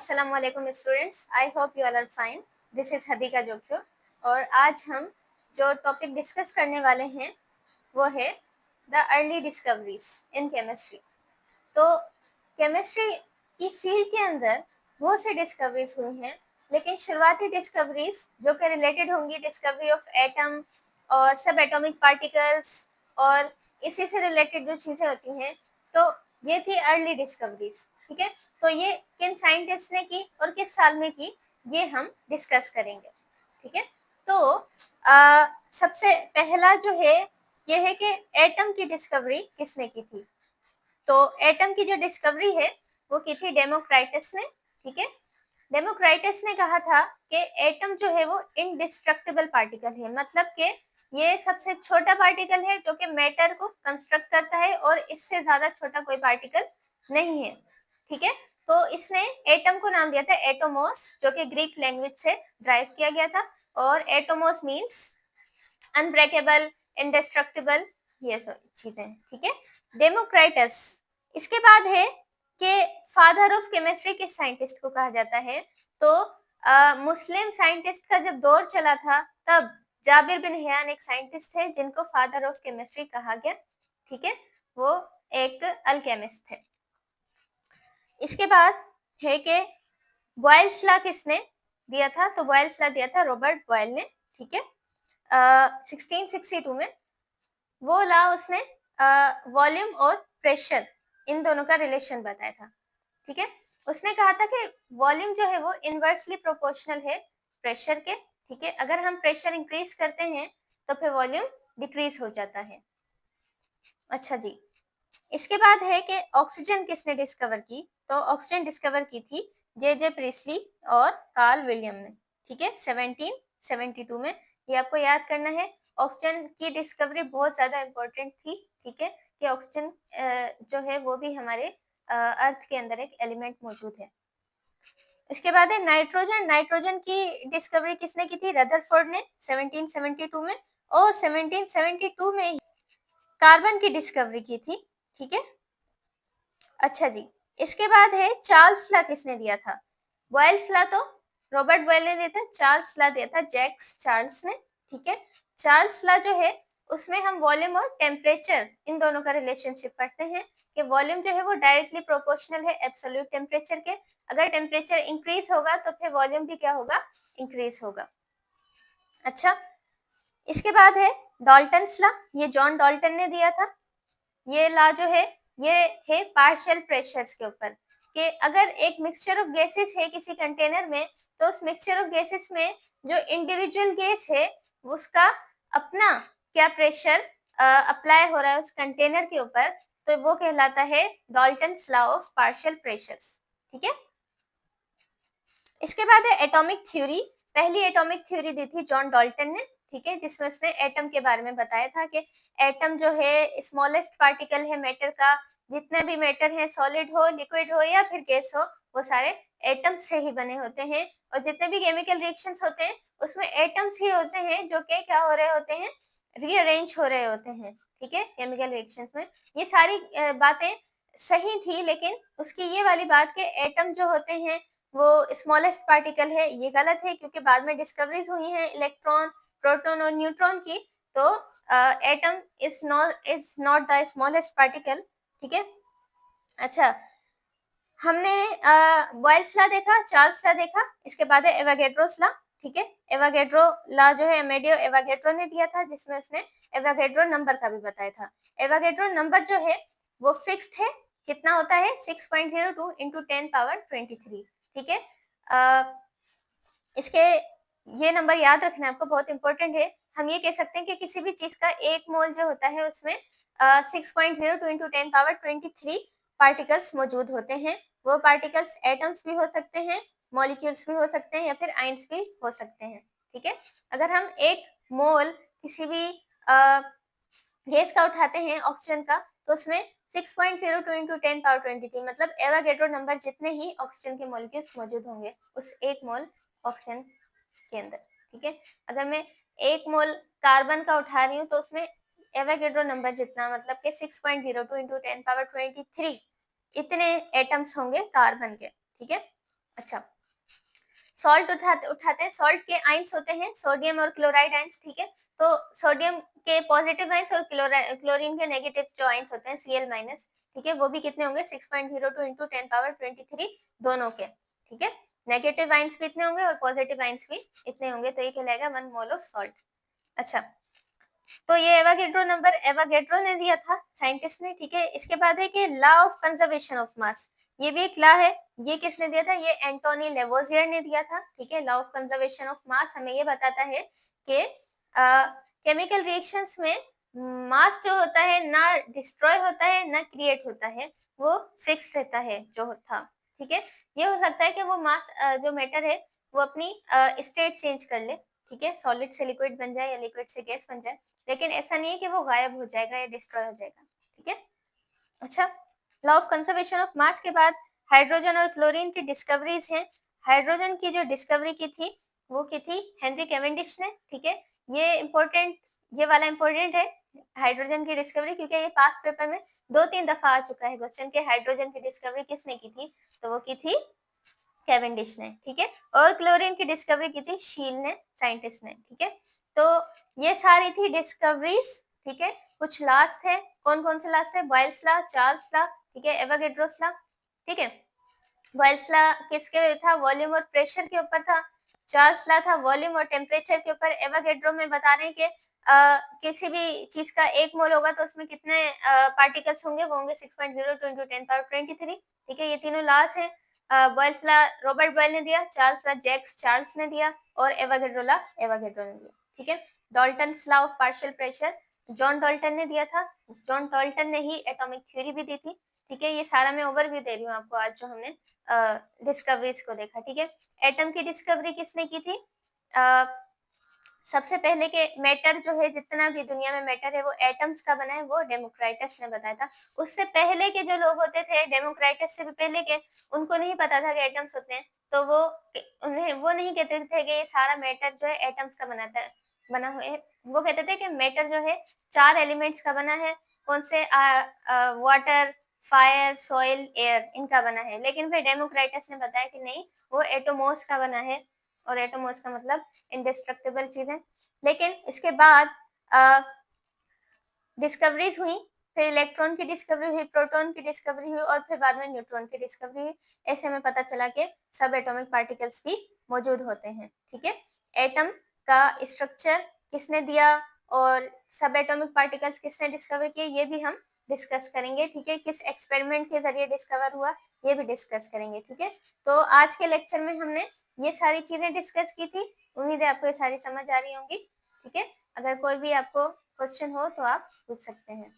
अस्सलाम वालेकुम students, I hope you all are fine. This is Hadiqa Jokhio और आज हम जो टॉपिक डिस्कस करने वाले हैं वो है the early discoveries in chemistry. तो केमिस्ट्री की फील्ड के अंदर बहुत सी डिस्कवरीज हुई हैं, लेकिन शुरुआती डिस्कवरीज जो कि रिलेटेड होंगी डिस्कवरी ऑफ एटम और सब एटॉमिक पार्टिकल्स और इसी से रिलेटेड जो चीज़ें होती हैं, तो ये थी अर्ली डिस्कवरीज। ठीक है, तो ये किन साइंटिस्ट ने की और किस साल में की, ये हम डिस्कस करेंगे। ठीक है, तो सबसे पहला जो है ये है कि एटम की डिस्कवरी किसने की थी। तो एटम की जो डिस्कवरी है वो की थी डेमोक्राइटस ने। ठीक है, डेमोक्राइटस ने कहा था कि एटम जो है वो इनडिस्ट्रक्टिबल पार्टिकल है, मतलब कि ये सबसे छोटा पार्टिकल है जो कि मैटर को कंस्ट्रक्ट करता है और इससे ज्यादा छोटा कोई पार्टिकल नहीं है। ठीक है, तो इसने एटम को नाम दिया था एटोमोस, जो कि ग्रीक लैंग्वेज से ड्राइव किया गया था, और एटोमोस मींस अनब्रेकेबल, इंडेस्ट्रक्टिबल, ये सब चीजें। ठीक है, डेमोक्राइटस। इसके बाद है कि फादर ऑफ केमिस्ट्री किस साइंटिस्ट को कहा जाता है। तो मुस्लिम साइंटिस्ट का जब दौर चला था तब जाबिर बिन हयान एक साइंटिस्ट थे जिनको फादर ऑफ केमिस्ट्री कहा गया। ठीक है, वो एक अल्केमिस्ट थे। इसके बाद है कि बॉयल्स लॉ किसने दिया था। तो बॉयल्स लॉ दिया था रॉबर्ट बॉयल ने। ठीक है, 1662 में वो लॉ उसने वॉल्यूम और प्रेशर इन दोनों का रिलेशन बताया था। ठीक है, उसने कहा था कि वॉल्यूम जो है वो इनवर्सली प्रोपोर्शनल है प्रेशर के। ठीक है, अगर हम प्रेशर इंक्रीज करते हैं तो फिर वॉल्यूम डिक्रीज हो जाता है। अच्छा जी, इसके बाद है कि ऑक्सीजन किसने डिस्कवर की। तो ऑक्सीजन डिस्कवर की थी जे प्रिस्ली और कार्ल विलियम ने। ठीक है, 1772 में। ये आपको याद करना है, ऑक्सीजन की डिस्कवरी बहुत ज्यादा इम्पोर्टेंट थी। ठीक है, कि ऑक्सीजन जो है वो भी हमारे अर्थ के अंदर एक एलिमेंट मौजूद है। इसके बाद है नाइट्रोजन। नाइट्रोजन की डिस्कवरी किसने की थी, रदरफोर्ड ने 1772 में, और 1772 में ही कार्बन की डिस्कवरी की थी। ठीक है, अच्छा जी, इसके बाद है चार्ल्स लॉ किसने दिया था। बॉयल्स लॉ तो रॉबर्ट बॉयल ने दिया था, चार्ल्स लॉ दिया था जैक्स चार्ल्स ने। ठीक है, चार्ल्स लॉ जो है उसमें हम वॉल्यूम और टेम्परेचर इन दोनों का रिलेशनशिप पढ़ते हैं कि वॉल्यूम जो है वो डायरेक्टली प्रोपोर्शनल है एब्सोल्यूट टेम्परेचर के। अगर टेम्परेचर इंक्रीज होगा तो फिर वॉल्यूम भी क्या होगा, इंक्रीज होगा। अच्छा, इसके बाद है डाल्टन्स लॉ। ये जॉन डाल्टन ने दिया था। ये लॉ जो है ये है पार्शियल प्रेशर्स के ऊपर, कि अगर एक मिक्सचर ऑफ गैसेस है किसी कंटेनर में, तो उस मिक्सचर ऑफ गैसेस में जो इंडिविजुअल गैस है उसका अपना क्या प्रेशर अप्लाई हो रहा है उस कंटेनर के ऊपर, तो वो कहलाता है Dalton's law of partial pressures. ठीक है, इसके बाद है एटॉमिक थ्योरी। पहली एटॉमिक थ्योरी दी थी जॉन डाल्टन ने। ठीक है, जिसमें उसने एटम के बारे में बताया था कि एटम जो है स्मॉलेस्ट पार्टिकल है मैटर का। जितने भी मैटर है, सॉलिड हो, लिक्विड हो या फिर गैस हो, वो सारे एटम से ही बने होते हैं। और जितने भी केमिकल रिएक्शंस होते हैं उसमें एटम्स ही होते हैं जो कि क्या हो रहे होते हैं, रीअरेंज हो रहे होते हैं। ठीक है, केमिकल रिएक्शंस में ये सारी बातें सही थी, लेकिन उसकी ये वाली बात कि एटम जो होते हैं वो स्मॉलेस्ट पार्टिकल है, ये गलत है, क्योंकि बाद में डिस्कवरीज हुई हैं इलेक्ट्रॉन, प्रोटॉन और न्यूट्रॉन की। तो atom is not the smallest particle. ठीक है, अच्छा, हमने बॉयल्स लॉ देखा, चार्ल्स लॉ देखा, इसके बाद है एवागेड्रोस लॉ। ठीक है, एवागेड्रो लॉ जो है अमेडियो एवागेड्रो ने दिया था, जिसमें उसने एवागेड्रो नंबर का भी बताया था। एवागेड्रो नंबर जो है वो फिक्स्ड है, कितना होता है 6.02 इंटू 10 पावर 23। ठीक है, इसके ये नंबर याद रखना आपको, बहुत इंपॉर्टेंट है। हम ये कह सकते हैं कि किसी भी चीज का एक मोल जो होता है उसमें 6.02 इंटू 10 पावर 23 पार्टिकल्स मौजूद होते हैं। वो पार्टिकल्स एटम्स भी हो सकते हैं, मॉलिक्यूल्स भी हो सकते हैं, या फिर आइंस भी हो सकते हैं। ठीक है, अगर हम एक मोल किसी भी गैस का उठाते हैं ऑक्सीजन का, तो उसमें 6.02 इंटू 10 पावर 23, मतलब एवागेड्रो नंबर जितने ही ऑक्सीजन के मॉलिक्यूल्स मौजूद होंगे उस एक मोल ऑक्सीजन के अंदर। ठीक है, अगर मैं एक मोल कार्बन का उठा रही हूँ तो उसमें एवागेड्रो नंबर जितना, मतलब कि 6.02 इंटू 10 पावर 23 इतने एटम्स होंगे कार्बन के। ठीक है, अच्छा, सॉल्ट उठाते हैं, सॉल्ट के आयंस होते हैं सोडियम और क्लोराइड आयंस, ठीक है। तो सोडियम के पॉजिटिव आयंस और क्लोरीन के नेगेटिव जो आयंस होते हैं Cl माइनस, ठीक है, वो भी कितने होंगे 6.02 इंटू 10 पावर 23 दोनों के, ठीक है। नेगेटिव आयंस भी इतने होंगे और पॉजिटिव आयंस भी इतने होंगे, तो ये कहलाएगा 1 मोल ऑफ सॉल्ट। अच्छा, तो ये एवोगैड्रो नंबर एवोगैड्रो ने दिया था साइंटिस्ट ने, ठीक है। इसके बाद है कि law of conservation of mass, ये भी एक लॉ है, ये किसने दिया था, ये एंटोनी लेवोजियर ने दिया था, ठीक है। Law of conservation of mass हमें ये बताता है कि केमिकल रिएक्शंस में मास जो होता है ना डिस्ट्रॉय होता है ना क्रिएट होता है, वो फिक्स रहता है जो था, ठीक है। ये हो सकता है कि वो मास जो मैटर है वो अपनी स्टेट चेंज कर ले, ठीक है, सॉलिड से लिक्विड बन जाए या लिक्विड से गैस बन जाए, लेकिन ऐसा नहीं है कि वो गायब हो जाएगा या डिस्ट्रॉय हो जाएगा, ठीक है। अच्छा, law of conservation of mass के बाद हाइड्रोजन और क्लोरीन की डिस्कवरीज हैं। हाइड्रोजन की जो डिस्कवरी की थी वो की थी हेनरी कैवेंडिश ने, ठीक है। ये इंपॉर्टेंट, ये वाला इंपॉर्टेंट है हाइड्रोजन की डिस्कवरी, क्योंकि ये पास्ट पेपर में 2-3 दफा आ चुका है क्वेश्चन के हाइड्रोजन की डिस्कवरी किसने की थी, तो वो की थी कैवेंडिश ने, ठीक है। और क्लोरीन की डिस्कवरी की थी शील ने, साइंटिस्ट ने, ठीक है। तो ये सारी थी डिस्कवरीज, ठीक है। कुछ लॉस थे, कौन कौन से लॉस थे, बॉयल्स लॉ, चार्ल्स लॉ, ठीक है, एवोगैड्रोस लॉ, ठीक है। बॉयल्स लॉ किसके था, वॉल्यूम और प्रेशर के ऊपर था। चार्ल्स लॉ था वॉल्यूम और टेम्परेचर के ऊपर। एवोगैड्रो में बता रहे हैं कि किसी भी चीज का 1 मोल होगा तो उसमें कितने पार्टिकल्स होंगे, वो होंगे 6.02 into 10 power 23, ठीक है। ये तीनों लॉस है। बॉयल्स लॉ रॉबर्ट बॉयल ने दिया, चार्ल्स लॉ जैक्स चार्ल्स ने दिया और एवोगैड्रो लॉ एवोगैड्रो ने दिया, ठीक है। Dalton's law of partial pressure John Dalton ने दिया था, जॉन डाल्टन ने ही एटॉमिक थ्योरी भी दी थी, ठीक है। ये सारा मैं ओवरव्यू दे रही हूँ आपको आज जो हमने डिस्कवरीज को देखा, ठीक है। एटम की डिस्कवरी किसने की थी, सबसे पहले के मैटर जो है, जितना भी दुनिया में मैटर है वो एटम्स का बना है, वो डेमोक्राइटस ने बताया था। उससे पहले के जो लोग होते थे, डेमोक्राइटस से भी पहले के, उनको नहीं पता था कि एटम्स होते हैं, तो उन्हें वो नहीं कहते थे कि ये सारा मैटर जो है एटम्स का बना हुआ है। वो कहते थे कि मैटर जो है 4 एलिमेंट्स का बना है, कौन से, वाटर, फायर, सॉइल, एयर, इनका बना है। लेकिन फिर डेमोक्राइटस ने बताया कि नहीं, वो एटोमोस का बना है, और एटोमोस का मतलब इंडेस्ट्रक्टिबल चीजें। लेकिन इसके बाद डिस्कवरीज हुई, फिर इलेक्ट्रॉन की डिस्कवरी हुई, प्रोटॉन की डिस्कवरी हुई और फिर बाद में न्यूट्रॉन की डिस्कवरी हुई। ऐसे में पता चला कि सब एटॉमिक पार्टिकल्स भी मौजूद होते हैं, ठीक है। एटम का स्ट्रक्चर किसने दिया और सब एटॉमिक पार्टिकल्स किसने डिस्कवर किए, ये भी हम डिस्कस करेंगे, ठीक है। किस एक्सपेरिमेंट के जरिए डिस्कवर हुआ, ये भी डिस्कस करेंगे, ठीक है। तो आज के लेक्चर में हमने ये सारी चीजें डिस्कस की थी। उम्मीद है आपको ये सारी समझ आ रही होंगी, ठीक है। अगर कोई भी आपको क्वेश्चन हो तो आप पूछ सकते हैं।